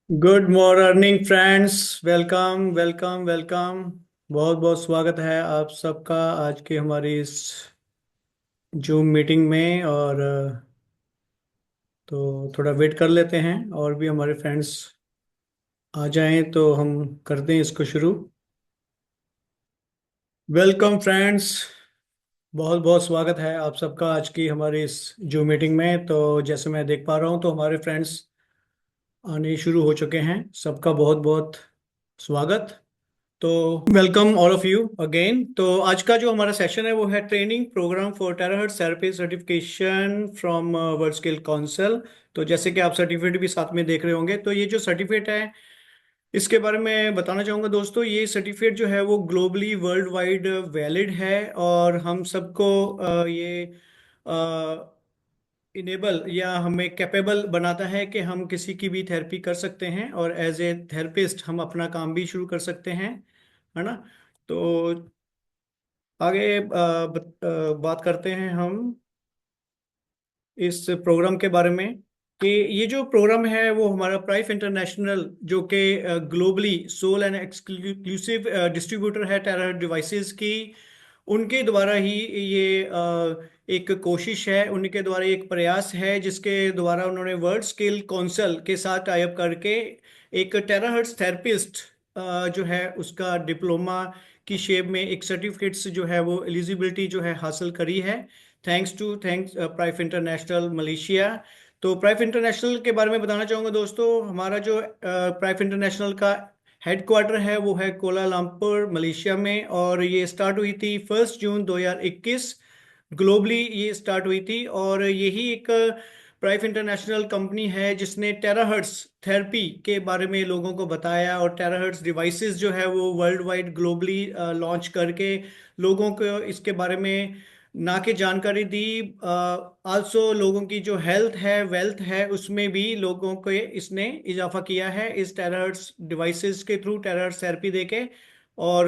Good morning friends. Welcome welcome welcome. बहुत बहुत स्वागत है आप सबका आज की हमारी इस जूम मीटिंग में। और तो थोड़ा वेट कर लेते हैं और भी हमारे फ्रेंड्स आ जाएं तो हम करते हैं इसको शुरू। Welcome friends. बहुत बहुत स्वागत है आप सबका आज की हमारी इस जूम मीटिंग में। तो जैसे मैं देख पा रहा हूं तो हमारे फ्रेंड्स आने शुरू हो चुके हैं। सबका बहुत बहुत स्वागत। तो welcome all of you again. तो आज का जो हमारा सेशन है वो है training programme for terahertz therapy certification from world skill council. तो जैसे कि आप सर्टिफिकेट भी साथ में देख रहे होंगे, तो ये जो सर्टिफिकेट है इसके बारे में बताना चाहूँगा दोस्तों। ये सर्टिफिकेट जो है वो ग्लोबली वर्ल्ड वाइड वैलिड है और हम सबको ये इनेबल या हमें कैपेबल बनाता है कि हम किसी की भी थेरेपी कर सकते हैं और एज ए थेरेपिस्ट हम अपना काम भी शुरू कर सकते हैं, है ना। तो आगे बात करते हैं हम इस प्रोग्राम के बारे में कि ये जो प्रोग्राम है वो हमारा प्राइफ इंटरनेशनल, जो कि globally sole and exclusive distributor है टेरर डिवाइसेस की, उनके द्वारा ही ये एक कोशिश है, उनके द्वारा एक प्रयास है जिसके द्वारा उन्होंने वर्ल्ड स्किल काउंसिल के साथ टाई अप करके एक टेराहर्ट्ज थेरेपिस्ट जो है उसका डिप्लोमा की शेप में एक सर्टिफिकेट्स जो है वो एलिजिबिलिटी जो है हासिल करी है। Thanks Prife International Malaysia. तो प्राइफ इंटरनेशनल के बारे में बताना चाहूँगा दोस्तों। हमारा जो प्राइफ इंटरनेशनल का हेडक्वार्टर है वो है कोलालमपुर मलेशिया में, और ये स्टार्ट हुई थी 1 जून 2021। ग्लोबली ये स्टार्ट हुई थी और यही एक प्राइफ इंटरनेशनल कंपनी है जिसने टेराहर्ट्ज थेरेपी के बारे में लोगों को बताया और टेराहर्ट्ज डिवाइसेस जो है वो वर्ल्ड वाइड ग्लोबली लॉन्च करके लोगों को इसके बारे में ना कि जानकारी दी, आल्सो लोगों की जो हेल्थ है वेल्थ है उसमें भी लोगों को इसने इजाफा किया है इस टेराहर्ट्ज डिवाइसेस के थ्रू, टेराहर्ट्ज थेरेपी देके। और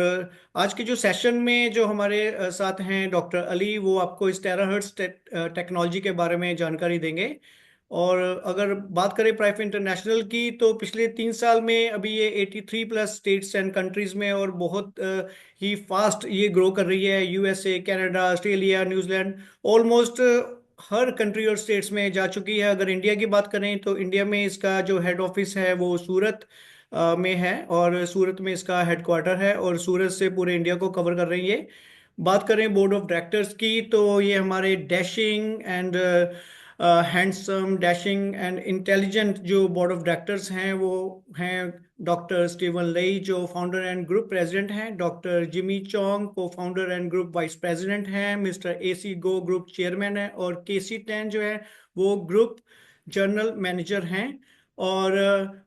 आज के जो सेशन में जो हमारे साथ हैं डॉक्टर अली, वो आपको इस टेराहर्ट्ज टेक्नोलॉजी के बारे में जानकारी देंगे। और अगर बात करें प्राइफ इंटरनेशनल की तो पिछले 3 साल में अभी ये 83 प्लस स्टेट्स एंड कंट्रीज में और बहुत ही फास्ट ये ग्रो कर रही है। USA, Canada, Australia, New Zealand, almost हर कंट्री और स्टेट्स में जा चुकी है। अगर इंडिया की बात करें तो इंडिया में इसका जो हेड ऑफिस है वो सूरत में है और सूरत में इसका हेडक्वार्टर है और सूरत से पूरे इंडिया को कवर कर रही है। बात करें बोर्ड ऑफ डायरेक्टर्स की तो ये हमारे dashing and handsome, dashing and intelligent जो बोर्ड ऑफ डायरेक्टर्स हैं वो हैं डॉक्टर स्टीवन लेई जो फाउंडर एंड ग्रुप प्रेसिडेंट हैं, डॉक्टर जिमी चोंग को founder and group vice president हैं, मिस्टर एसी गो ग्रुप चेयरमैन है और केसी टेन जो है वो ग्रुप जनरल मैनेजर हैं। और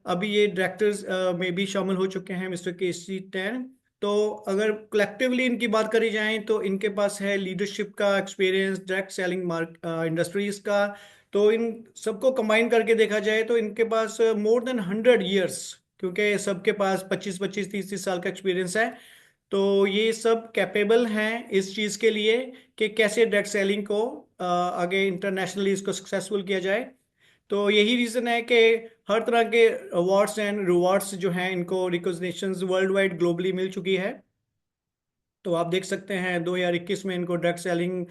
अभी ये डायरेक्टर्स में भी शामिल हो चुके हैं मिस्टर केसी टेन। तो अगर कलेक्टिवली इनकी बात करी जाए तो इनके पास है लीडरशिप का experience, direct selling mark industries का। तो इन सबको कंबाइन करके देखा जाए तो इनके पास मोर देन 100 ईयर्स, क्योंकि सबके पास 25 25 30 30 साल का एक्सपीरियंस है। तो ये सब कैपेबल हैं इस चीज़ के लिए कि कैसे डायरेक्ट सेलिंग को आगे इंटरनेशनली इसको सक्सेसफुल किया जाए। तो यही रीज़न है कि हर तरह के अवार्ड्स एंड रिवॉर्ड्स जो हैं इनको रिकॉग्निशंस वर्ल्ड वाइड ग्लोबली मिल चुकी है। तो आप देख सकते हैं 2021 में इनको डायरेक्ट सेलिंग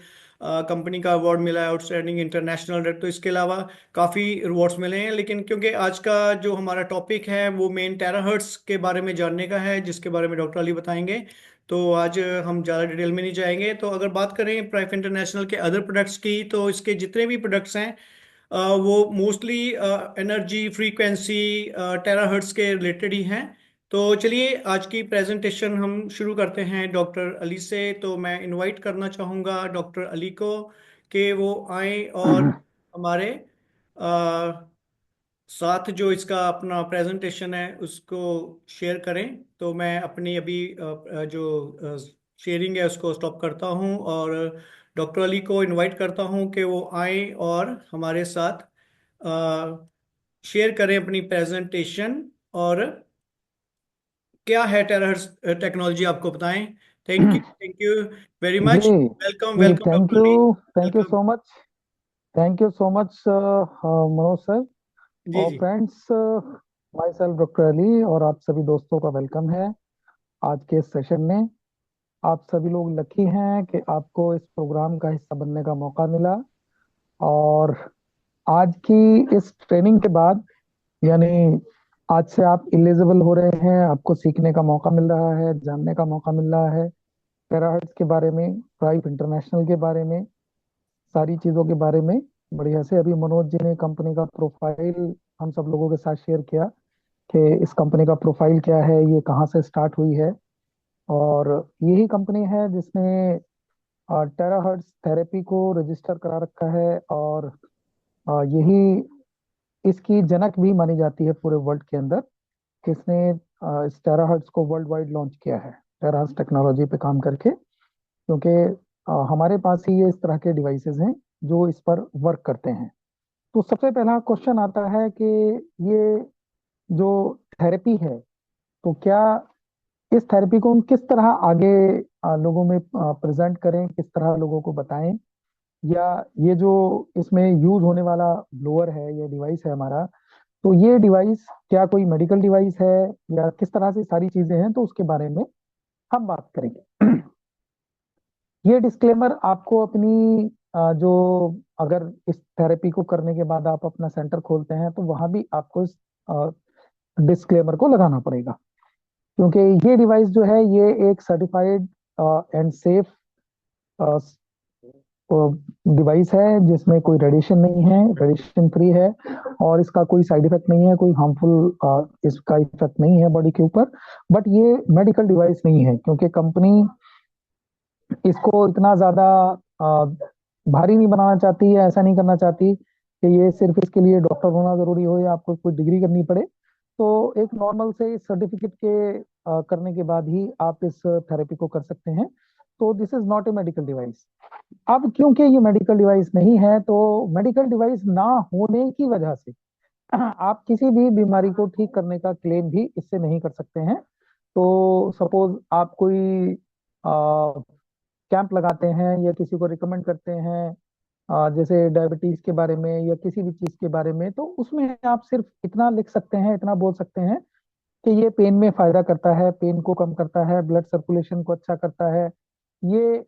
कंपनी का अवार्ड मिला है, आउटस्टैंडिंग इंटरनेशनल डायरेक्ट। तो इसके अलावा काफ़ी रिवॉर्ड्स मिले हैं, लेकिन क्योंकि आज का जो हमारा टॉपिक है वो मेन टेराहर्ट्स के बारे में जानने का है जिसके बारे में डॉक्टर अली बताएंगे, तो आज हम ज़्यादा डिटेल में नहीं जाएंगे। तो अगर बात करें प्राइफ इंटरनेशनल के अदर प्रोडक्ट्स की तो इसके जितने भी प्रोडक्ट्स हैं वो मोस्टली एनर्जी फ्रीक्वेंसी टेराहर्ट्ज के रिलेटेड ही हैं। तो चलिए आज की प्रेजेंटेशन हम शुरू करते हैं डॉक्टर अली से। तो मैं इनवाइट करना चाहूँगा डॉक्टर अली को कि वो आए और हमारे साथ जो इसका अपना प्रेजेंटेशन है उसको शेयर करें। तो मैं अपनी अभी जो शेयरिंग है उसको स्टॉप करता हूं और डॉक्टर अली को इनवाइट करता हूं कि वो आए और हमारे साथ शेयर करें अपनी प्रेजेंटेशन और क्या है टेरर टेक्नोलॉजी आपको बताएं। थैंक यू वेरी जी मच। वेलकम जी, welcome doctor Ali. Thank you welcome. So much. Thank you so much Manoj sir. जी और जी। Friends, myself doctor Ali, और आप सभी दोस्तों का वेलकम है आज के इस सेशन में। आप सभी लोग लकी हैं कि आपको इस प्रोग्राम का हिस्सा बनने का मौका मिला। और आज की इस ट्रेनिंग के बाद, यानी आज से आप एलिजिबल हो रहे हैं, आपको सीखने का मौका मिल रहा है, जानने का मौका मिल रहा है टेराहर्ट्ज के बारे में, प्राइप इंटरनेशनल के बारे में, सारी चीज़ों के बारे में। बढ़िया से अभी मनोज जी ने कंपनी का प्रोफाइल हम सब लोगों के साथ शेयर किया कि इस कंपनी का प्रोफाइल क्या है, ये कहाँ से स्टार्ट हुई है। और यही कंपनी है जिसने टेराहर्ट्ज थेरेपी को रजिस्टर करा रखा है, और यही इसकी जनक भी मानी जाती है पूरे वर्ल्ड के अंदर, किसने इस टेराहर्ट्ज को वर्ल्ड वाइड लॉन्च किया है टेराहर्ट्ज टेक्नोलॉजी पे काम करके। क्योंकि हमारे पास ही ये इस तरह के डिवाइसेस हैं जो इस पर वर्क करते हैं। तो सबसे पहला क्वेश्चन आता है कि ये जो थेरेपी है, तो क्या इस थेरेपी को हम किस तरह आगे लोगों में प्रेजेंट करें, किस तरह लोगों को बताएं, या ये जो इसमें यूज होने वाला ब्लोअर है, ये डिवाइस है हमारा, तो ये डिवाइस क्या कोई मेडिकल डिवाइस है, या किस तरह से सारी चीजें हैं, तो उसके बारे में हम बात करेंगे। ये डिस्क्लेमर आपको अपनी जो, अगर इस थेरेपी को करने के बाद आप अपना सेंटर खोलते हैं तो वहां भी आपको इस डिस्क्लेमर को लगाना पड़ेगा। क्योंकि ये डिवाइस जो है, ये एक सर्टिफाइड एंड सेफ डिवाइस है जिसमें कोई रेडिएशन नहीं है, रेडिएशन फ्री है, और इसका कोई साइड इफेक्ट नहीं है, कोई हार्मफुल इसका इफेक्ट नहीं है बॉडी के ऊपर। बट ये मेडिकल डिवाइस नहीं है, क्योंकि कंपनी इसको इतना ज्यादा अ, भारी नहीं बनाना चाहती है, ऐसा नहीं करना चाहती कि ये सिर्फ इसके लिए डॉक्टर होना जरूरी हो या आपको कोई डिग्री करनी पड़े। तो एक नॉर्मल से सर्टिफिकेट के करने के बाद ही आप इस थेरेपी को कर सकते हैं। तो this is not a medical device. अब क्योंकि ये मेडिकल डिवाइस नहीं है, तो मेडिकल डिवाइस ना होने की वजह से आप किसी भी बीमारी को ठीक करने का क्लेम भी इससे नहीं कर सकते हैं। तो सपोज आप कोई कैंप लगाते हैं या किसी को रिकमेंड करते हैं, जैसे डायबिटीज के बारे में या किसी भी चीज के बारे में, तो उसमें आप सिर्फ इतना लिख सकते हैं, इतना बोल सकते हैं कि ये पेन में फायदा करता है, पेन को कम करता है, ब्लड सर्कुलेशन को अच्छा करता है, ये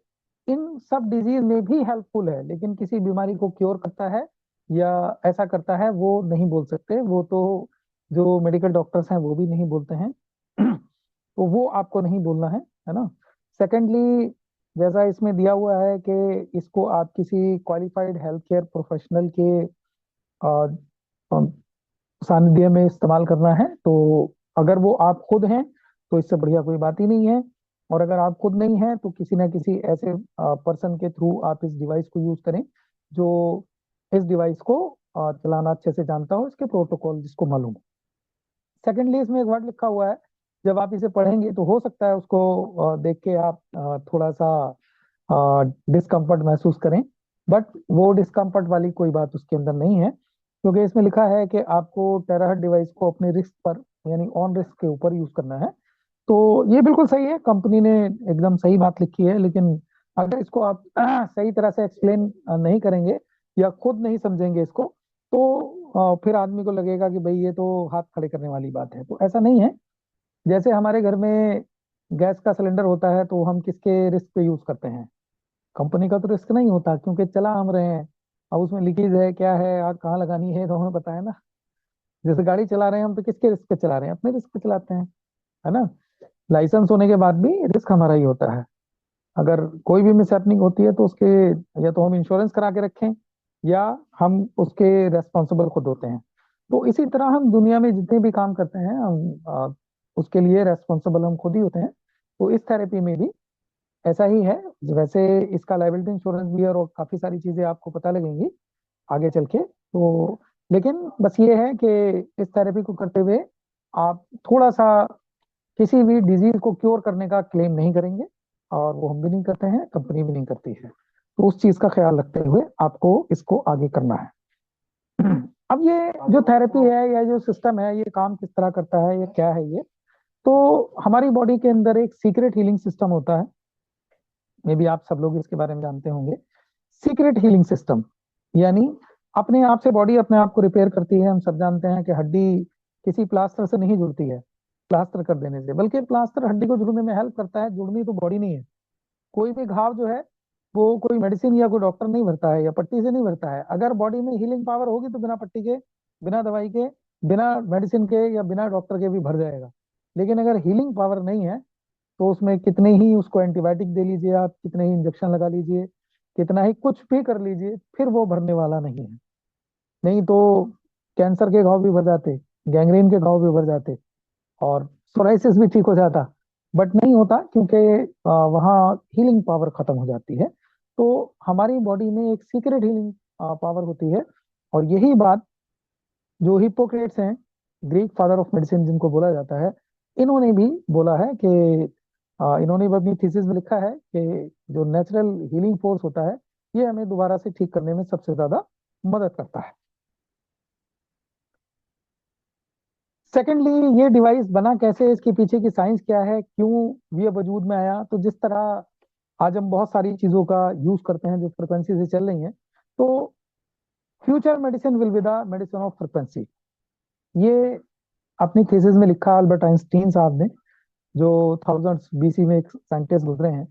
इन सब डिजीज में भी हेल्पफुल है। लेकिन किसी बीमारी को क्योर करता है या ऐसा करता है, वो नहीं बोल सकते। वो तो जो मेडिकल डॉक्टर्स हैं वो भी नहीं बोलते हैं। तो वो आपको नहीं बोलना है ना। सेकेंडली, जैसा इसमें दिया हुआ है कि इसको आप किसी क्वालिफाइड हेल्थ केयर प्रोफेशनल के सानिध्य में इस्तेमाल करना है। तो अगर वो आप खुद हैं तो इससे बढ़िया कोई बात ही नहीं है। और अगर आप खुद नहीं हैं तो किसी ना किसी ऐसे पर्सन के थ्रू आप इस डिवाइस को यूज करें जो इस डिवाइस को चलाना अच्छे से जानता हो, इसके प्रोटोकॉल जिसको मालूम हो। सेकेंडली, इसमें एक वर्ड लिखा हुआ है, जब आप इसे पढ़ेंगे तो हो सकता है उसको देख के आप थोड़ा सा डिस्कम्फर्ट महसूस करें। बट वो डिस्कम्फर्ट वाली कोई बात उसके अंदर नहीं है, क्योंकि इसमें लिखा है कि आपको टेराहर्ट डिवाइस को अपने रिस्क पर, यानी ऑन रिस्क के ऊपर यूज करना है। तो ये बिल्कुल सही है, कंपनी ने एकदम सही बात लिखी है। लेकिन अगर इसको आप सही तरह से एक्सप्लेन नहीं करेंगे या खुद नहीं समझेंगे इसको, तो फिर आदमी को लगेगा कि भाई ये तो हाथ खड़े करने वाली बात है। तो ऐसा नहीं है। जैसे हमारे घर में गैस का सिलेंडर होता है, तो हम किसके रिस्क पे यूज करते हैं? कंपनी का तो रिस्क नहीं होता, क्योंकि चला हम रहे हैं। अब उसमें लीकेज है, क्या है, आग कहाँ लगानी है, तो हमें पता है ना। जैसे गाड़ी चला रहे हैं हम, तो किसके रिस्क पे चला रहे हैं? अपने रिस्क पे चलाते हैं, है ना। लाइसेंस होने के बाद भी रिस्क हमारा ही होता है। अगर कोई भी मिसहैपनिंग होती है तो उसके, या तो हम इंश्योरेंस करा के रखें, या हम उसके रेस्पॉन्सिबल खुद होते हैं। तो इसी तरह हम दुनिया में जितने भी काम करते हैं, हम उसके लिए रेस्पॉन्सिबल हम खुद ही होते हैं। तो इस थेरेपी में भी ऐसा ही है। वैसे इसका लाइबिलिटी इंश्योरेंस भी है, और काफी सारी चीजें आपको पता लगेंगी आगे चल के। तो लेकिन बस ये है कि इस थेरेपी को करते हुए आप थोड़ा सा किसी भी डिजीज को क्योर करने का क्लेम नहीं करेंगे, और वो हम भी नहीं करते हैं, कंपनी भी नहीं करती है। तो उस चीज का ख्याल रखते हुए आपको इसको आगे करना है। अब ये जो थेरेपी है या जो सिस्टम है, ये काम किस तरह करता है, ये क्या है ये? तो हमारी बॉडी के अंदर एक सीक्रेट हीलिंग सिस्टम होता है। मे बी आप सब लोग इसके बारे में जानते होंगे। सीक्रेट हीलिंग सिस्टम यानी अपने आप से बॉडी अपने आप को रिपेयर करती है। हम सब जानते हैं कि हड्डी किसी प्लास्टर से नहीं जुड़ती है प्लास्टर कर देने से, बल्कि प्लास्टर हड्डी को जुड़ने में हेल्प करता है, जुड़नी तो बॉडी नहीं है। कोई भी घाव जो है वो कोई मेडिसिन या कोई डॉक्टर नहीं भरता है या पट्टी से नहीं भरता है। अगर बॉडी में हीलिंग पावर होगी तो बिना पट्टी के, बिना दवाई के, बिना मेडिसिन के या बिना डॉक्टर के भी भर जाएगा। लेकिन अगर हीलिंग पावर नहीं है तो उसमें कितने ही उसको एंटीबायोटिक दे लीजिए आप, कितने ही इंजेक्शन लगा लीजिए, कितना ही कुछ भी कर लीजिए, फिर वो भरने वाला नहीं है। नहीं तो कैंसर के घाव भी भर जाते, गैंग्रीन के घाव भी भर जाते, और सोराइसिस भी ठीक हो जाता। बट नहीं होता क्योंकि वहाँ हीलिंग पावर खत्म हो जाती है। तो हमारी बॉडी में एक सीक्रेट हीलिंग पावर होती है। और यही बात जो हिप्पोक्रेट्स हैं, ग्रीक फादर ऑफ मेडिसिन जिनको बोला जाता है, इन्होंने भी बोला है कि इन्होंने भी अपनी थीसिस में लिखा है कि जो नेचुरल हीलिंग फोर्स होता है ये हमें दोबारा से ठीक करने में सबसे ज्यादा मदद करता है। सेकेंडली, ये डिवाइस बना कैसे, इसके पीछे की साइंस क्या है, क्यों ये वजूद में आया। तो जिस तरह आज हम बहुत सारी चीजों का यूज करते हैं जो फ्रिक्वेंसी से चल रही हैं, तो future medicine will be the medicine of frequency. ये अपनी थीसिस में लिखा अल्बर्ट आइंस्टीन साहब ने, जो थाउजेंड्स बीसी में एक साइंटिस्ट गुजरे हैं,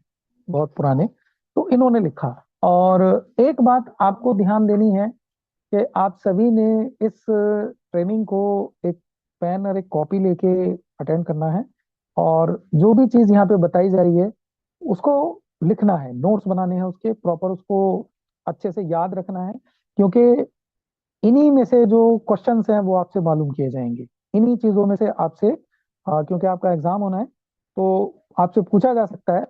बहुत पुराने। तो इन्होंने लिखा। और एक बात आपको ध्यान देनी है कि आप सभी ने इस ट्रेनिंग को एक पेन और एक कॉपी लेके अटेंड करना है। और जो भी चीज यहाँ पे बताई जा रही है उसको लिखना है, नोट्स बनाने हैं उसके प्रॉपर, उसको अच्छे से याद रखना है। क्योंकि इन्हीं में से जो क्वेश्चंस हैं वो आपसे मालूम किए जाएंगे, इन्हीं चीजों में से आपसे क्योंकि आपका एग्जाम होना है तो आपसे पूछा जा सकता है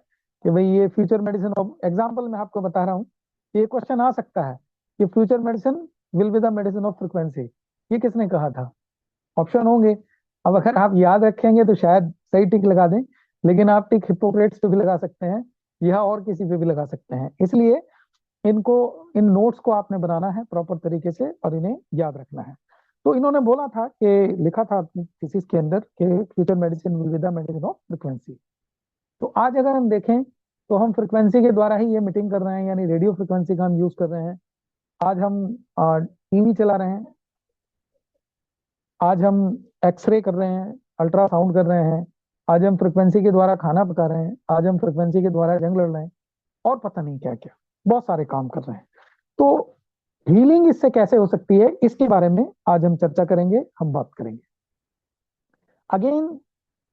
कि भाई ये फ्यूचर मेडिसिन ऑफ, एग्जाम्पल मैं आपको बता रहा हूँ, ये क्वेश्चन आ सकता है कि future medicine will be the medicine of frequency, ये किसने कहा था। ऑप्शन होंगे। अब अगर आप याद रखेंगे तो शायद सही टिक लगा दें, लेकिन आप टिक हिप्पोक्रेट्स पे भी लगा सकते हैं या और किसी पे भी लगा सकते हैं। इसलिए इनको, इन नोट्स को आपने बनाना है प्रॉपर तरीके से और इन्हें याद रखना है। तो इन्होंने बोला था कि, लिखा था अपनी थीसिस के अंदर कि future medicine will be the medicine of frequency. तो आज अगर हम देखें तो हम फ्रिक्वेंसी के द्वारा ही ये मीटिंग कर रहे हैं, यानी रेडियो फ्रिक्वेंसी का हम यूज कर रहे हैं। आज हम टीवी चला रहे हैं, आज हम एक्सरे कर रहे हैं, अल्ट्रासाउंड कर रहे हैं, आज हम फ्रिक्वेंसी के द्वारा खाना पका रहे हैं, आज हम फ्रिक्वेंसी के द्वारा जंग लड़ रहे हैं, और पता नहीं क्या क्या बहुत सारे काम कर रहे हैं। तो हीलिंग इससे कैसे हो सकती है, इसके बारे में आज हम चर्चा करेंगे, हम बात करेंगे। अगेन,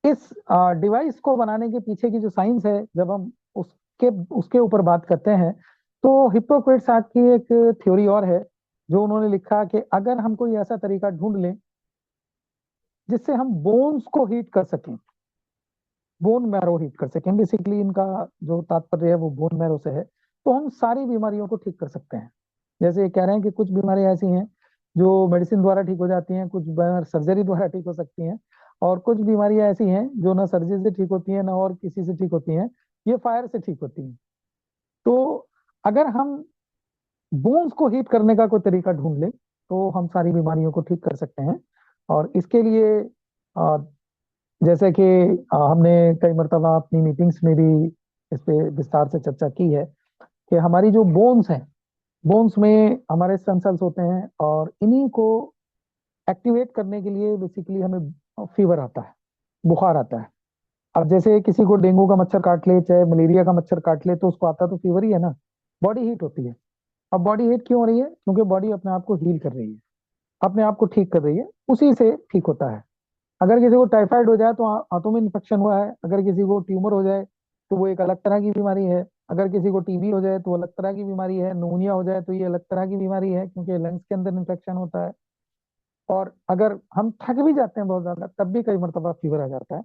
इस डिवाइस को बनाने के पीछे की जो साइंस है, जब हम उसके उसके ऊपर बात करते हैं, तो हिप्पोक्रेट्स साहब की एक थ्योरी और है जो उन्होंने लिखा कि अगर हम कोई ऐसा तरीका ढूंढ लें जिससे हम बोन्स को हीट कर सकें, बोन मैरो हीट कर सकें, बेसिकली इनका जो तात्पर्य है वो बोन मैरो से है, तो हम सारी बीमारियों को ठीक कर सकते हैं। जैसे ये कह रहे हैं कि कुछ बीमारियां ऐसी हैं जो मेडिसिन द्वारा ठीक हो जाती हैं, कुछ बीमार सर्जरी द्वारा ठीक हो सकती हैं, और कुछ बीमारियां ऐसी हैं जो ना सर्जरी से ठीक होती हैं ना और किसी से ठीक होती हैं, ये फायर से ठीक होती हैं। तो अगर हम बोन्स को हीट करने का कोई तरीका ढूंढ ले तो हम सारी बीमारियों को ठीक कर सकते हैं। और इसके लिए अ, जैसे कि हमने कई मरतबा अपनी मीटिंग्स में भी इस पे विस्तार से चर्चा की है कि हमारी जो बोन्स हैं, बोन्स में हमारे स्टेम सेल्स होते हैं, और इन्हीं को एक्टिवेट करने के लिए बेसिकली हमें फीवर आता है, बुखार आता है। अब जैसे किसी को डेंगू का मच्छर काट ले, चाहे मलेरिया का मच्छर काट ले, तो उसको आता तो फीवर ही है ना, बॉडी हीट होती है। अब बॉडी हीट क्यों हो रही है, क्योंकि बॉडी अपने आप को हील कर रही है, अपने आप को ठीक कर रही है, उसी से ठीक होता है। अगर किसी को टाइफाइड हो जाए तो हाथों में इन्फेक्शन हुआ है, अगर किसी को ट्यूमर हो जाए तो वो एक अलग तरह की बीमारी है, अगर किसी को टीबी हो जाए तो अलग तरह की बीमारी है, निमोनिया हो जाए तो ये अलग तरह की बीमारी है क्योंकि लंग्स के अंदर इन्फेक्शन होता है। और अगर हम थक भी जाते हैं बहुत ज्यादा तब भी कई मरतबा फीवर आ जाता है।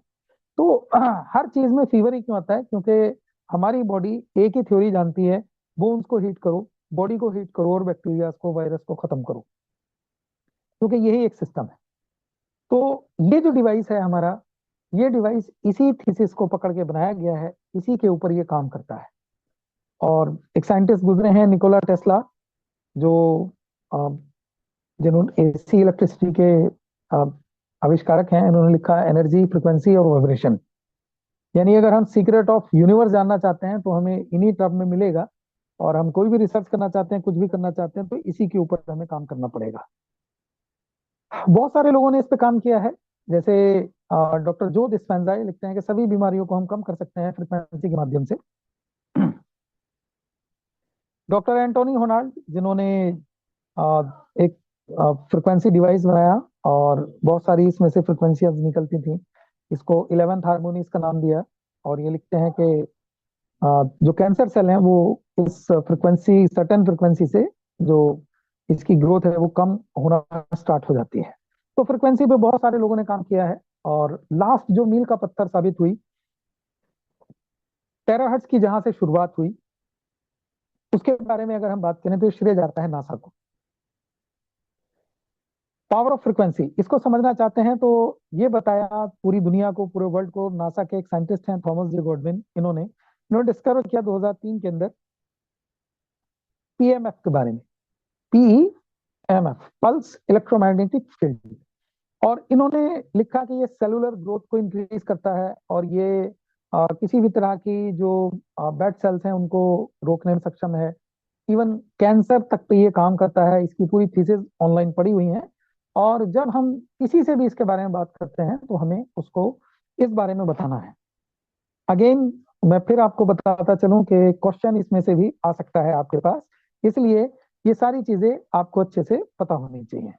तो हर चीज में फीवर ही क्यों आता है, क्योंकि हमारी बॉडी एक ही थ्योरी जानती है, बोन्स को हीट करो, बॉडी को हीट करो, और बैक्टीरिया को, वायरस को खत्म करो, क्योंकि यही एक सिस्टम है। तो ये जो डिवाइस है हमारा, ये डिवाइस इसी थीसिस को पकड़ के बनाया गया है, इसी के ऊपर ये काम करता है। और एक साइंटिस्ट गुजरे हैं, निकोला टेस्ला, जो अ, जिन्होंने एसी इलेक्ट्रिसिटी के अ, आविष्कारक हैं। इन्होंने लिखा एनर्जी, फ्रिक्वेंसी और वाइब्रेशन। यानी अगर हम सीक्रेट ऑफ यूनिवर्स जानना चाहते हैं तो हमें इन्हीं टर्म में मिलेगा, और हम कोई भी रिसर्च करना चाहते हैं, कुछ भी करना चाहते हैं, तो इसी के ऊपर हमें काम करना पड़ेगा। बहुत सारे लोगों ने इस पे काम किया है, जैसे डॉक्टर जो डिस्पेंजा लिखते हैं कि सभी बीमारियों को हम कम कर सकते हैं फ्रीक्वेंसी के माध्यम से। डॉक्टर एंटोनी होनाल्ड, जिन्होंने एक फ्रीक्वेंसी डिवाइस बनाया और बहुत सारी इसमें से फ्रीक्वेंसीज निकलती थी, इसको 11th हार्मोनी इसका नाम दिया। और ये लिखते हैं कि जो कैंसर सेल हैं वो इस फ्रीक्वेंसी, सर्टेन फ्रीक्वेंसी से जो इसकी ग्रोथ है वो कम होना स्टार्ट हो जाती है। तो फ्रीक्वेंसी पे बहुत सारे लोगों ने काम किया है, और लास्ट जो मील का पत्थर साबित हुई, टेराहर्ट्ज की जहां से शुरुआत हुई, उसके बारे में अगर हम बात करें तो ये श्रेय जाता है नासा को। पावर ऑफ फ्रीक्वेंसी, इसको समझना चाहते हैं तो ये बताया पूरी दुनिया को, पूरे वर्ल्ड को, नासा के एक साइंटिस्ट हैं थॉमस जे गॉडविन, इन्होंने डिस्कवर किया 2003 के अंदर पीएमएफ के बारे में। पीईएमएफ, पल्स इलेक्ट्रोमैग्नेटिक फील्ड। और इन्होंने लिखा कि ये सेलुलर ग्रोथ को इंक्रीज करता है, और ये किसी भी तरह की जो बैड सेल्स हैं उनको रोकने में सक्षम है। इवन कैंसर तक पे ये काम करता है। इसकी पूरी थीसिस ऑनलाइन पड़ी हुई हैं, और जब हम किसी से भी इसके बारे में बात करते हैं तो हमें उसको इस बारे में बताना है। अगेन, मैं फिर आपको बताता चलूं कि क्वेश्चन इसमें से भी आ सकता है आपके पास, इसलिए ये सारी चीजें आपको अच्छे से पता होनी चाहिए।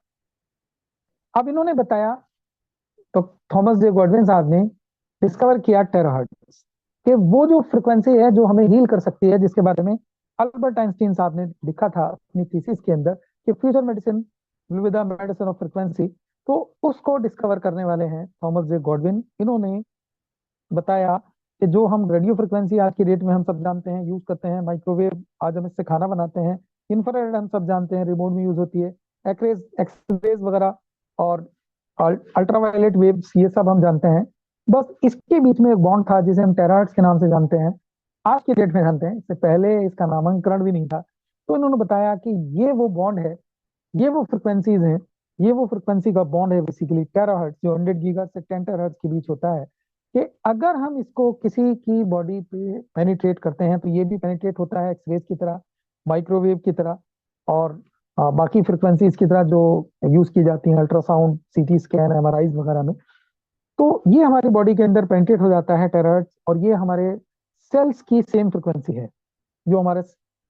अब इन्होंने बताया, तो थॉमस जे गॉडविन साहब ने डिस्कवर किया टेराहर्ट्ज, कि वो जो फ्रिक्वेंसी है जो हमें हील कर सकती है, जिसके बारे में अल्बर्ट आइंस्टीन साहब ने लिखा था अपनी थीसिस के अंदर कि future medicine will be the medicine of frequency. तो उसको डिस्कवर करने वाले हैं थॉमस जे गॉडविन। इन्होंने बताया कि जो हम रेडियो फ्रिक्वेंसी आज की डेट में हम सब जानते हैं, यूज करते हैं, माइक्रोवेव आज हम इससे खाना बनाते हैं, इंफ्रारेड हम सब जानते हैं रिमोट में यूज होती है, एक्सरेज, एक्सरेज वगैरह, और अल्ट्रावायलेट वेव्स, ये सब हम जानते हैं। बस इसके बीच में एक बॉन्ड था जिसे हम टेराहर्ट्ज के नाम से जानते हैं, आज की डेट में जानते हैं, इससे पहले इसका नामकरण भी नहीं था। तो इन्होंने बताया कि ये वो बॉन्ड है, ये वो फ्रिक्वेंसीज हैं, ये वो फ्रिक्वेंसी का बॉन्ड है बेसिकली टेराहर्ट्ज, जो 100 गीगाहर्ट्ज से 10 टेराहर्ट्ज के बीच होता है, कि अगर हम इसको किसी की बॉडी पे पेनिट्रेट करते हैं तो ये भी पेनिट्रेट होता है एक्सरेज की तरह, माइक्रोवेव की तरह, और बाकी फ्रिक्वेंसीज की तरह जो यूज की जाती हैं अल्ट्रासाउंड, सीटी स्कैन, एमआरआई वगैरह में। तो ये हमारी बॉडी के अंदर पेनिट्रेट हो जाता है टेराहर्ट्ज, और ये हमारे सेल्स की सेम फ्रिक्वेंसी है। जो हमारे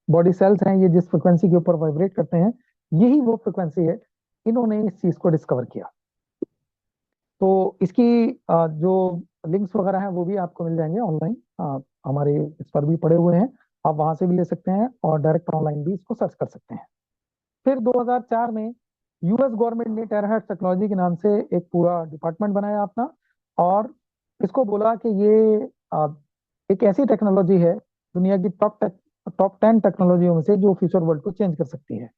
बॉडी सेल्स हैं, ये जिस फ्रिक्वेंसी के ऊपर वाइब्रेट करते हैं, यही वो फ्रिक्वेंसी है। इन्होंने इस चीज को डिस्कवर किया। तो इसकी जो लिंक्स वगैरह हैं वो भी आपको मिल जाएंगे ऑनलाइन, हमारे इस पर भी पड़े हुए हैं, आप वहां से भी ले सकते हैं, और डायरेक्ट ऑनलाइन भी इसको सर्च कर सकते हैं। फिर 2004 में यूएस गवर्नमेंट ने टेराहर्ट्ज टेक्नोलॉजी के नाम से एक पूरा डिपार्टमेंट बनाया अपना, और इसको बोला कि ये एक ऐसी टेक्नोलॉजी है दुनिया की टॉप 10 टेक्नोलॉजियों में से जो फ्यूचर वर्ल्ड को चेंज कर सकती है।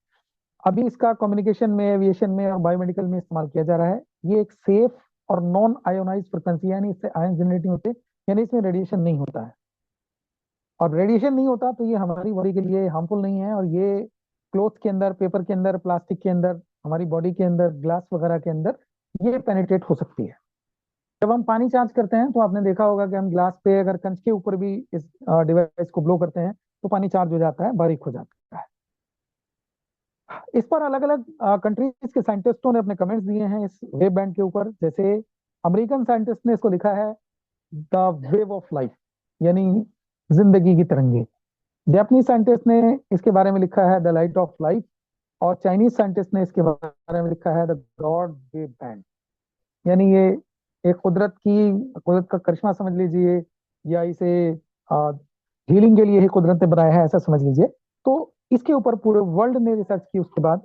अभी इसका कम्युनिकेशन में, एविएशन में और बायोमेडिकल में इस्तेमाल किया जा रहा है। ये एक सेफ और नॉन आयोनाइज फ्रिक्वेंसी, यानी इससे आयन जनरेट नहीं होते, यानी इसमें रेडिएशन नहीं होता है। और रेडिएशन नहीं होता तो ये हमारी बॉडी के लिए हार्मफुल नहीं है, और ये क्लोथ के अंदर, पेपर के अंदर, प्लास्टिक के अंदर, हमारी बॉडी के अंदर, ग्लास वगैरह के अंदर ये पेनिट्रेट हो सकती है। जब हम पानी चार्ज करते हैं तो आपने देखा होगा कि हम ग्लास पे अगर कंच के ऊपर भी इस डिवाइस को ब्लो करते हैं तो पानी चार्ज हो जाता है, बारीक हो जाता है। इस पर अलग अलग कंट्रीज के साइंटिस्टों ने अपने कमेंट्स दिए हैं इस वेव बैंड के ऊपर। जैसे अमेरिकन साइंटिस्ट ने इसको लिखा है द वेव ऑफ लाइफ, यानी जिंदगी की तरंगे। जापानीज साइंटिस्ट ने इसके बारे में लिखा है द लाइट ऑफ लाइफ, और चाइनीज साइंटिस्ट ने इसके बारे में लिखा है द गॉड वेव बैंड। यानी ये एक कुदरत का करिश्मा समझ लीजिए, या इसे हीलिंग के लिए ही कुदरत ने बनाया है, ऐसा समझ लीजिए। तो इसके ऊपर पूरे वर्ल्ड ने रिसर्च की उसके बाद,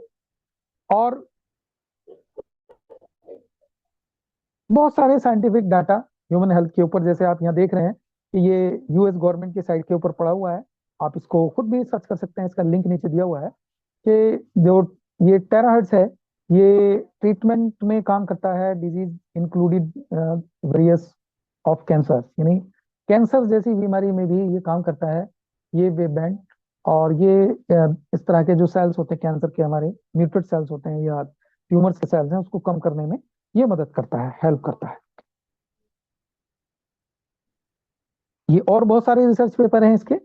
और बहुत सारे साइंटिफिक डाटा ह्यूमन हेल्थ के ऊपर, जैसे आप यहाँ देख रहे हैं कि ये यूएस गवर्नमेंट की साइट के ऊपर पड़ा हुआ है, आप इसको खुद भी सर्च कर सकते हैं, इसका लिंक नीचे दिया हुआ है। कि जो ये टेराहर्ट्ज है, ये ट्रीटमेंट में काम करता है, disease included various of cancer, यानी कैंसर जैसी बीमारी में भी ये काम करता है, ये वेव बैंड। और ये इस तरह के जो सेल्स होते हैं कैंसर के, हमारे म्यूटेड सेल्स होते हैं या ट्यूमर्स के सेल्स हैं, उसको कम करने में ये मदद करता है, हेल्प करता है। ये और बहुत सारे रिसर्च पेपर हैं इसके,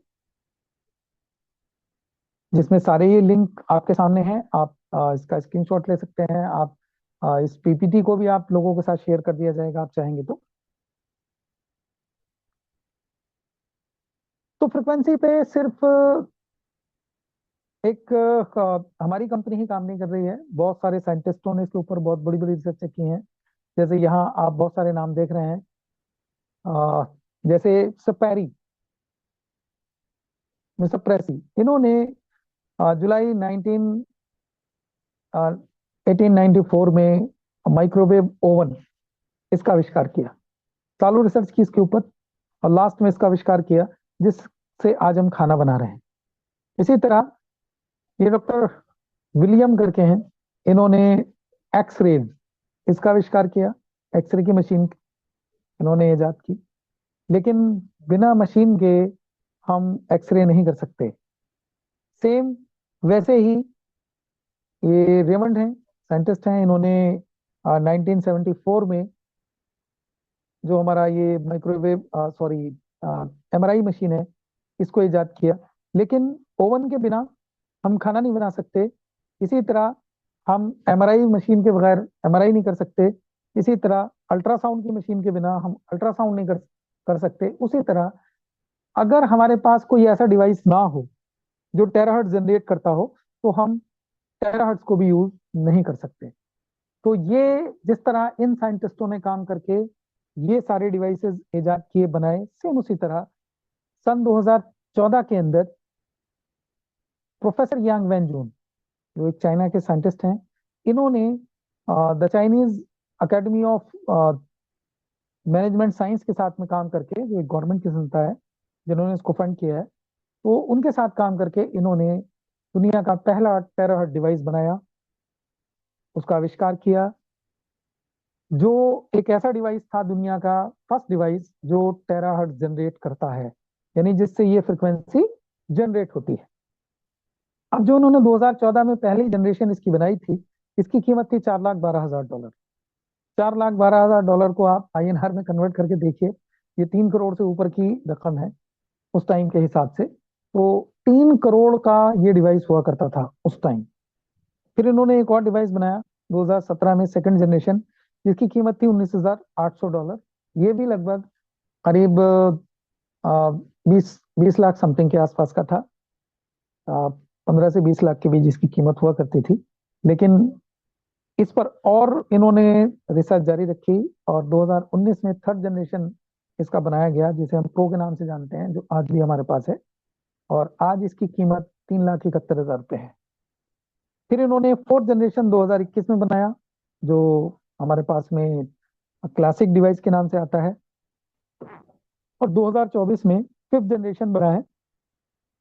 जिसमें सारे ये लिंक आपके सामने हैं। आप इसका स्क्रीनशॉट ले सकते हैं, आप इस पीपीटी को भी आप लोगों के साथ शेयर कर दिया जाएगा, आप चाहेंगे तो फ्रिक्वेंसी पे सिर्फ एक हमारी कंपनी ही काम नहीं कर रही है, बहुत सारे साइंटिस्टों ने इसके ऊपर बहुत बड़ी बड़ी रिसर्च की है। जैसे यहाँ आप बहुत सारे नाम देख रहे हैं, अ, जैसे सपैरी, मिस्टर प्रेसी, इन्होंने जुलाई 1894 में माइक्रोवेव ओवन इसका आविष्कार किया। चालू रिसर्च की इसके ऊपर, और लास्ट में इसका आविष्कार किया जिससे आज हम खाना बना रहे हैं। इसी तरह ये डॉक्टर विलियम करके हैं, इन्होंने एक्सरेज इसका आविष्कार किया, एक्सरे की मशीन इन्होंने इजाद की। लेकिन बिना मशीन के हम एक्सरे नहीं कर सकते। सेम वैसे ही ये रेमंड हैं, साइंटिस्ट हैं, इन्होंने 1974 में जो हमारा ये माइक्रोवेव सॉरी एमआरआई मशीन है इसको इजाद किया। लेकिन ओवन के बिना हम खाना नहीं बना सकते, इसी तरह हम एमआरआई मशीन के बगैर एमआरआई नहीं कर सकते, इसी तरह अल्ट्रासाउंड की मशीन के बिना हम अल्ट्रासाउंड नहीं कर सकते। उसी तरह अगर हमारे पास कोई ऐसा डिवाइस ना हो जो टेराहर्ट्ज जनरेट करता हो, तो हम टेराहर्ट्ज को भी यूज नहीं कर सकते। तो ये जिस तरह इन साइंटिस्टों ने काम करके ये सारे डिवाइसेस इजाद किए बनाए, सेम उसी तरह सन 2014 के अंदर प्रोफेसर यांग वेंजून, जो एक चाइना के साइंटिस्ट हैं, इन्होंने the Chinese academy of management science के साथ में काम करके, जो एक गवर्नमेंट की संस्था है जिन्होंने इसको फंड किया है, तो उनके साथ काम करके इन्होंने दुनिया का पहला टेराहर्ट्ज डिवाइस बनाया, उसका आविष्कार किया, जो एक ऐसा डिवाइस था, दुनिया का फर्स्ट डिवाइस जो टेराहर्ट्ज जनरेट करता है, यानी जिससे ये फ्रिक्वेंसी जनरेट होती है। अब जो उन्होंने 2014 में पहली जनरेशन इसकी बनाई थी, इसकी कीमत थी $4,12,000। $4,12,000 को आप आईएनआर में कन्वर्ट करके देखिए, ये 3 करोड़ से ऊपर की रकम है उस टाइम के हिसाब से। तो 3 करोड़ का ये डिवाइस हुआ करता था उस टाइम। फिर इन्होंने एक और डिवाइस बनाया 2017 में, सेकंड जनरेशन, जिसकी कीमत थी $19,800। ये भी लगभग करीब 20 लाख समथिंग के आसपास का था, 15 से 20 लाख के बीच इसकी कीमत हुआ करती थी। लेकिन इस पर और इन्होंने रिसर्च जारी रखी, और 2019 में थर्ड जनरेशन इसका बनाया गया, जिसे हम प्रो के नाम से जानते हैं, जो आज भी हमारे पास है, और आज इसकी कीमत 3,71,000 रुपये है। फिर इन्होंने फोर्थ जनरेशन 2021 में बनाया, जो हमारे पास में क्लासिक डिवाइस के नाम से आता है, और 2024 में फिफ्थ जनरेशन बना है,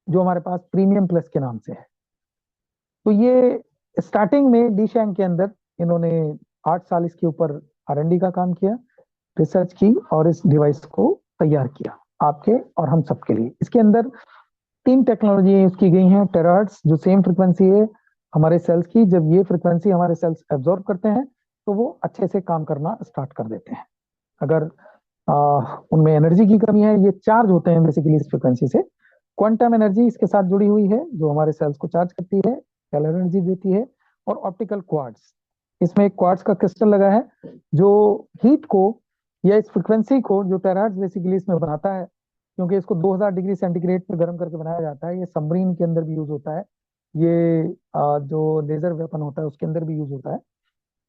जो हमारे पास प्रीमियम प्लस के नाम से है। तो ये स्टार्टिंग में डीशैंग के अंदर इन्होंने 8 साल इसके ऊपर R&D का काम किया, रिसर्च की, और इस डिवाइस को तैयार किया आपके और हम सबके लिए। इसके अंदर 3 टेक्नोलॉजी यूज की गई हैं। टेराहर्ट्ज, जो सेम फ्रिक्वेंसी है हमारे सेल्स की, जब ये फ्रिक्वेंसी हमारे सेल्स एब्जॉर्ब करते हैं तो वो अच्छे से काम करना स्टार्ट कर देते हैं। अगर उनमें एनर्जी की कमी है, ये चार्ज होते हैं बेसिकली इस फ्रिक्वेंसी से। क्वांटम एनर्जी इसके साथ जुड़ी हुई है, जो हमारे सेल्स को चार्ज करती है, कैलर एनर्जी देती है। और ऑप्टिकल क्वार्ट्ज, इसमें एक क्वार्ट्ज का क्रिस्टल लगा है, जो हीट को या इस फ्रिक्वेंसी को, जो टेराहर्ट्ज बेसिकली इसमें बनाता है, क्योंकि इसको 2000 डिग्री सेंटीग्रेड पे गर्म करके बनाया जाता है। ये सबमरीन के अंदर भी यूज होता है, ये जो लेजर वेपन होता है उसके अंदर भी यूज होता है।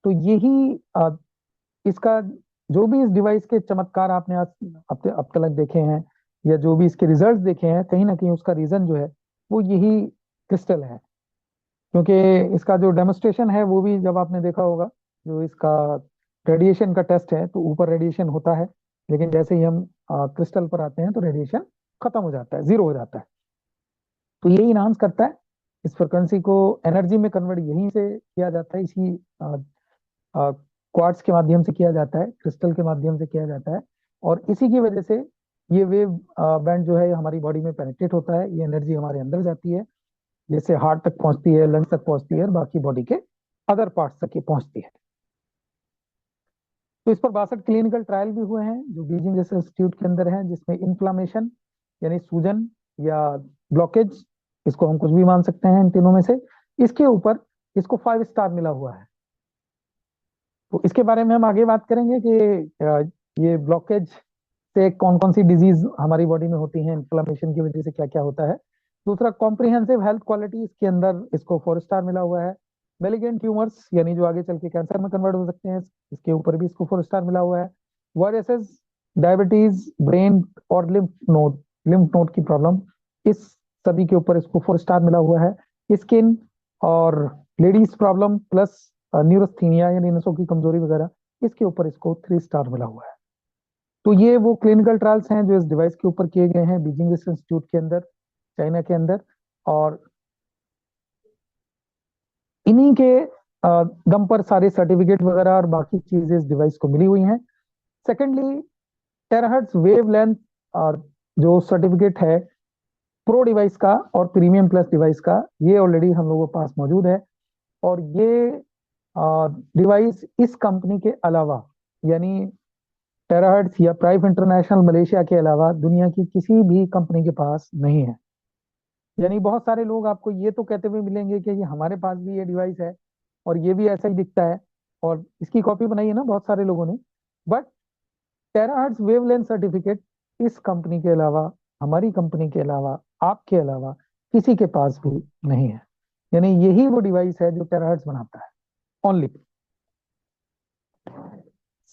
तो यही इसका, जो भी इस डिवाइस के चमत्कार आपने आज अब तक देखे हैं, या जो भी इसके रिजल्ट्स देखे हैं, कहीं ना कहीं उसका रीजन जो है वो यही क्रिस्टल है। क्योंकि इसका जो डेमोस्ट्रेशन है वो भी जब आपने देखा होगा, जो इसका रेडिएशन का टेस्ट है, तो ऊपर रेडिएशन होता है, लेकिन जैसे ही हम क्रिस्टल पर आते हैं तो रेडिएशन खत्म हो जाता है, जीरो हो जाता है। तो यही इनहांस करता है इस फ्रिक्वेंसी को, एनर्जी में कन्वर्ट यहीं से किया जाता है, इसी क्वार्ट्ज के माध्यम से किया जाता है, क्रिस्टल के माध्यम से किया जाता है। और इसी की वजह से ये वेव बैंड जो है हमारी बॉडी में पेनिट्रेट होता है, ये एनर्जी हमारे अंदर जाती है, जैसे हार्ट तक पहुंचती है, लंग्स तक पहुंचती है, और बाकी बॉडी के अदर पार्ट्स तक ये पहुंचती है। तो इस पर 62 क्लिनिकल ट्रायल भी हुए हैं, जो बीजिंग रिसर्च इंस्टीट्यूट के अंदर है, जिसमें इन्फ्लामेशन यानी सूजन या ब्लॉकेज, इसको हम कुछ भी मान सकते हैं इन तीनों में से, इसके ऊपर इसको 5 स्टार मिला हुआ है। तो इसके बारे में हम आगे बात करेंगे कि ये ब्लॉकेज से कौन कौन सी डिजीज हमारी बॉडी में होती है, इन्फ्लेमेशन की वजह से क्या क्या होता है। दूसरा, कॉम्प्रिहेंसिव हेल्थ क्वालिटी, इसके अंदर इसको 4 स्टार मिला हुआ है। मेलिगेंट ट्यूमर्स यानी जो आगे चल के कैंसर में कन्वर्ट हो सकते हैं, इसके ऊपर भी इसको 4 स्टार मिला हुआ है। वायरसेस, डायबिटीज, ब्रेन और लिम्फ नोड की प्रॉब्लम, इस सभी के ऊपर इसको 4 स्टार मिला हुआ है। स्किन और लेडीज प्रॉब्लम प्लस न्यूरोस्थीनिया यानी नसों की कमजोरी वगैरह, इसके ऊपर इसको 3 स्टार मिला हुआ है। तो ये वो क्लिनिकल ट्रायल्स हैं जो इस डिवाइस के ऊपर किए गए हैं बीजिंग रिसर्च इंस्टीट्यूट के अंदर, चाइना के अंदर, और इन्हीं के दम पर सारे सर्टिफिकेट वगैरह और बाकी चीजें इस डिवाइस को मिली हुई हैं। सेकेंडली, टेराहर्ट्ज वेवलेंथ और जो सर्टिफिकेट है प्रो डिवाइस का और प्रीमियम प्लस डिवाइस का, ये ऑलरेडी हम लोगों के पास मौजूद है। और ये डिवाइस इस कंपनी के अलावा यानी टेराहर्ट्ज या प्राइव इंटरनेशनल मलेशिया के अलावा दुनिया की किसी भी कंपनी के पास नहीं है। यानी बहुत सारे लोग आपको ये तो कहते हुए मिलेंगे कि ये हमारे पास भी ये डिवाइस है और ये भी ऐसा ही दिखता है और इसकी कॉपी बनाई है ना बहुत सारे लोगों ने, बट टेराहर्ट्ज वेवलेंथ सर्टिफिकेट इस कंपनी के अलावा, हमारी कंपनी के अलावा, आपके अलावा किसी के पास भी नहीं है। यानी यही वो डिवाइस है जो टेराहर्ट्ज बनाता है, ओनली।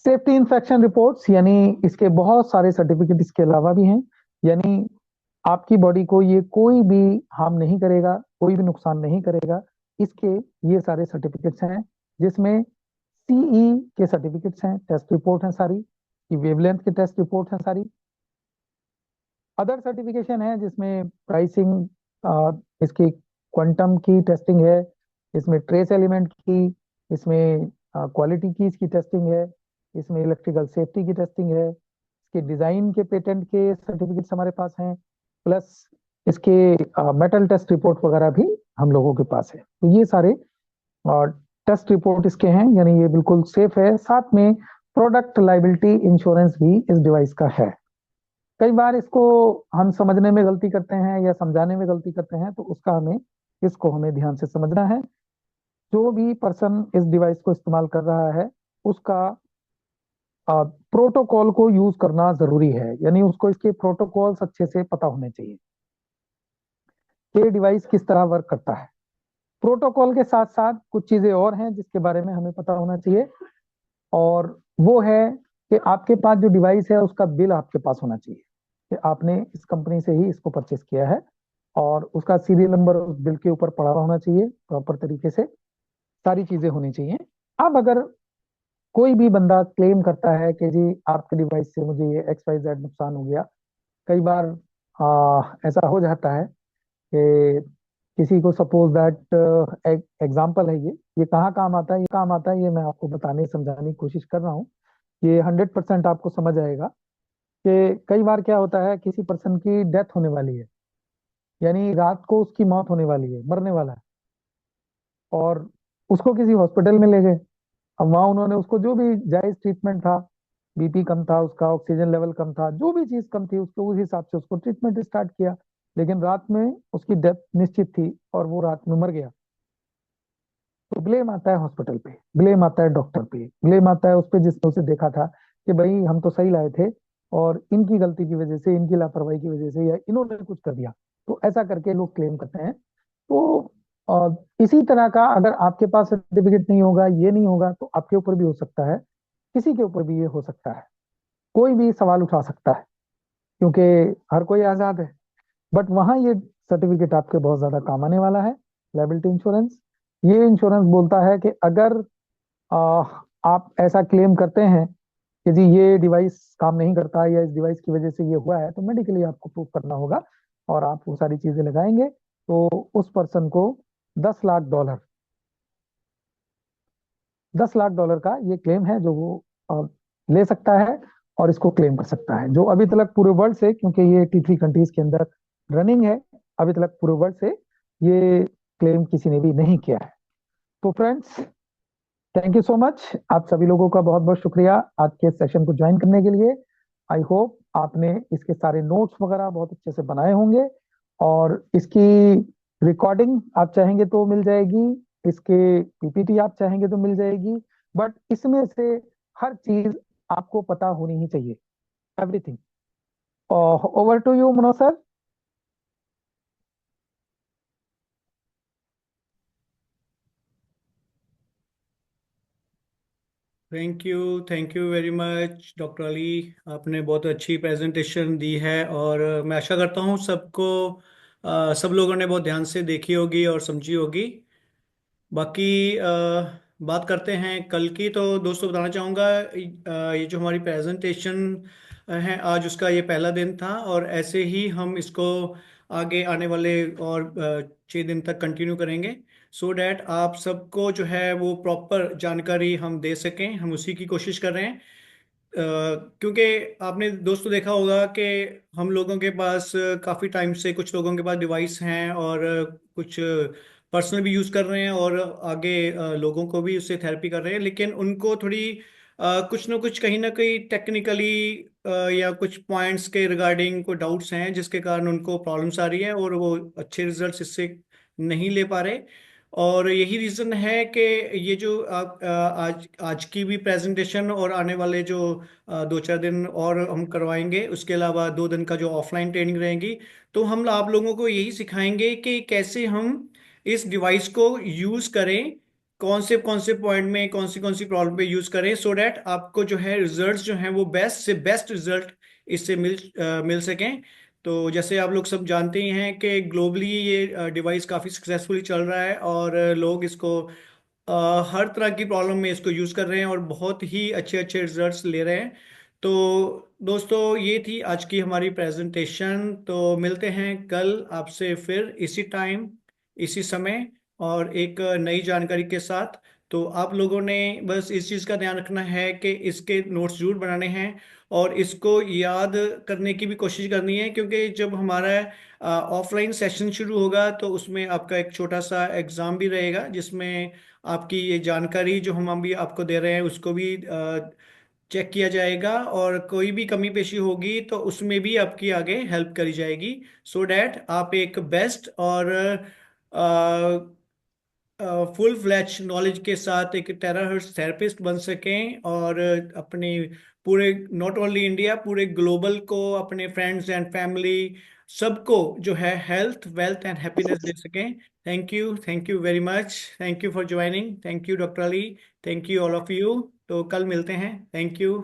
सेफ्टी इंफेक्शन रिपोर्ट्स, यानी इसके बहुत सारे सर्टिफिकेट इसके अलावा भी हैं। यानी आपकी बॉडी को ये कोई भी हार्म नहीं करेगा, कोई भी नुकसान नहीं करेगा, इसके ये सारे सर्टिफिकेट्स हैं, जिसमें सीई के सर्टिफिकेट्स हैं, टेस्ट रिपोर्ट हैं सारी, की वेवलेंथ के टेस्ट रिपोर्ट हैं सारी। अदर सर्टिफिकेशन है जिसमें प्राइसिंग, इसकी क्वांटम की टेस्टिंग है, इसमें ट्रेस एलिमेंट की, इसमें क्वालिटी की इसकी टेस्टिंग है, इसमें इलेक्ट्रिकल सेफ्टी की टेस्टिंग है, इसके डिजाइन के पेटेंट के सर्टिफिकेट्स हमारे पास हैं, प्लस इसके मेटल टेस्ट रिपोर्ट वगैरह भी हम लोगों के पास है। तो ये सारे टेस्ट रिपोर्ट इसके हैं, यानी ये बिल्कुल सेफ है। साथ में प्रोडक्ट लाइबिलिटी इंश्योरेंस भी इस डिवाइस का है। कई बार इसको हम समझने में गलती करते हैं या समझाने में गलती करते हैं, तो उसका हमें ध्यान से समझना है। जो भी पर्सन इस डिवाइस को इस्तेमाल कर रहा है उसका प्रोटोकॉल को यूज करना जरूरी है, यानी उसको इसके प्रोटोकॉल्स अच्छे से पता होने चाहिए कि डिवाइस किस तरह वर्क करता है। प्रोटोकॉल के साथ साथ कुछ चीजें और हैं जिसके बारे में हमें पता होना चाहिए, और वो है कि आपके पास जो डिवाइस है उसका बिल आपके पास होना चाहिए कि आपने इस कंपनी से ही इसको परचेस किया है, और उसका सीरियल नंबर उस बिल के ऊपर पड़ा होना चाहिए प्रॉपर तरीके से, सारी चीजें होनी चाहिए। अब अगर कोई भी बंदा क्लेम करता है कि जी आपके डिवाइस से मुझे ये XYZ नुकसान हो गया, कई बार ऐसा हो जाता है कि किसी को सपोज दैट एग्जाम्पल है, ये कहाँ काम आता है, ये काम आता है, ये मैं आपको बताने समझाने की कोशिश कर रहा हूँ। ये 100% आपको समझ आएगा कि कई बार क्या होता है, किसी पर्सन की डेथ होने वाली है, यानी रात को उसकी मौत होने वाली है, मरने वाला है, और उसको किसी हॉस्पिटल में ले गए। अब वहां उन्होंने उसको जो भी जायज ट्रीटमेंट था, बीपी कम था उसका, ऑक्सीजन लेवल कम था, जो भी चीज कम थी उसको उस हिसाब से उसको ट्रीटमेंट स्टार्ट किया, लेकिन रात में उसकी डेथ निश्चित थी और वो रात में मर गया। तो ब्लेम आता है हॉस्पिटल पे, ब्लेम आता है डॉक्टर पे, ब्लेम आता है उस पे जिसने उसे देखा था कि भाई हम तो सही लाए थे और इनकी गलती की वजह से, इनकी लापरवाही की वजह से, या इन्होंने कुछ कर दिया, तो ऐसा करके लोग क्लेम करते हैं। तो इसी तरह का अगर आपके पास सर्टिफिकेट नहीं होगा, ये नहीं होगा, तो आपके ऊपर भी हो सकता है, किसी के ऊपर भी ये हो सकता है, कोई भी सवाल उठा सकता है, क्योंकि हर कोई आजाद है। बट वहां ये सर्टिफिकेट आपके बहुत ज्यादा काम आने वाला है। लायबिलिटी इंश्योरेंस, ये इंश्योरेंस बोलता है कि अगर आ, आप ऐसा क्लेम करते हैं कि जी ये डिवाइस काम नहीं करता या इस डिवाइस की वजह से ये हुआ है, तो मेडिकली आपको प्रूव करना होगा और आप वो सारी चीजें लगाएंगे, तो उस पर्सन को $10 लाख, $10 लाख का ये क्लेम है जो वो ले सकता है और इसको क्लेम कर सकता है, जो अभी तक पूरे वर्ल्ड से, क्योंकि ये 83 कंट्रीज के अंदर रनिंग है, अभी तक पूरे वर्ल्ड से ये क्लेम किसी ने भी नहीं किया है। तो friends, thank you so much, आप सभी लोगों का बहुत बहुत शुक्रिया आज के सेशन को ज्वाइन करने के लिए। आई होप आपने इसके सारे नोट्स वगैरह बहुत अच्छे से बनाए होंगे, और इसकी रिकॉर्डिंग आप चाहेंगे तो मिल जाएगी, इसके पीपीटी आप चाहेंगे तो मिल जाएगी, बट इसमें से हर चीज आपको पता होनी ही चाहिए, everything. Over to you Manoj sir. Thank you very much doctor Ali. आपने बहुत अच्छी प्रेजेंटेशन दी है और मैं आशा करता हूँ सबको सब लोगों ने बहुत ध्यान से देखी होगी और समझी होगी। बाकी बात करते हैं कल की। तो दोस्तों बताना चाहूँगा, ये जो हमारी प्रेजेंटेशन है आज, उसका ये पहला दिन था और ऐसे ही हम इसको आगे आने वाले और 6 दिन तक कंटिन्यू करेंगे, सो डैट आप सबको जो है वो प्रॉपर जानकारी हम दे सकें। हम उसी की कोशिश कर रहे हैं। क्योंकि आपने दोस्तों देखा होगा कि हम लोगों के पास काफ़ी टाइम से कुछ लोगों के पास डिवाइस हैं और कुछ पर्सनल भी यूज़ कर रहे हैं और आगे लोगों को भी उससे थेरेपी कर रहे हैं, लेकिन उनको थोड़ी कुछ ना कहीं टेक्निकली या कुछ पॉइंट्स के रिगार्डिंग कोई डाउट्स हैं जिसके कारण उनको प्रॉब्लम्स आ रही है और वो अच्छे रिजल्ट्स इससे नहीं ले पा रहे। और यही रीज़न है कि ये जो आप आज आज की भी प्रेजेंटेशन और आने वाले जो 2-4 दिन और हम करवाएंगे, उसके अलावा 2 दिन का जो ऑफलाइन ट्रेनिंग रहेगी, तो हम आप लोगों को यही सिखाएंगे कि कैसे हम इस डिवाइस को यूज़ करें, कौन से पॉइंट में कौन सी प्रॉब्लम पे यूज़ करें, सो डैट आपको जो है रिजल्ट्स जो हैं वो बेस्ट से बेस्ट रिजल्ट इससे मिल सकें। तो जैसे आप लोग सब जानते ही हैं कि ग्लोबली ये डिवाइस काफ़ी सक्सेसफुली चल रहा है और लोग इसको हर तरह की प्रॉब्लम में इसको यूज़ कर रहे हैं और बहुत ही अच्छे अच्छे रिजल्ट्स ले रहे हैं। तो दोस्तों ये थी आज की हमारी प्रेजेंटेशन। तो मिलते हैं कल आपसे फिर इसी टाइम, इसी समय और एक नई जानकारी के साथ। तो आप लोगों ने बस इस चीज़ का ध्यान रखना है कि इसके नोट्स जरूर बनाने हैं और इसको याद करने की भी कोशिश करनी है, क्योंकि जब हमारा ऑफलाइन सेशन शुरू होगा तो उसमें आपका एक छोटा सा एग्ज़ाम भी रहेगा, जिसमें आपकी ये जानकारी जो हम अभी आपको दे रहे हैं उसको भी चेक किया जाएगा और कोई भी कमी पेशी होगी तो उसमें भी आपकी आगे हेल्प करी जाएगी, सो डैट आप एक बेस्ट और फुल फ्लैश नॉलेज के साथ एक टेराहर्ट्ज थेरेपिस्ट बन सकें और अपने पूरे, नॉट ओनली इंडिया, पूरे ग्लोबल को, अपने फ्रेंड्स एंड फैमिली सबको जो है हेल्थ वेल्थ एंड हैप्पीनेस दे सकें। Thank you very much. Thank you for joining. Thank you doctor Ali. Thank you all of you. तो कल मिलते हैं। Thank you.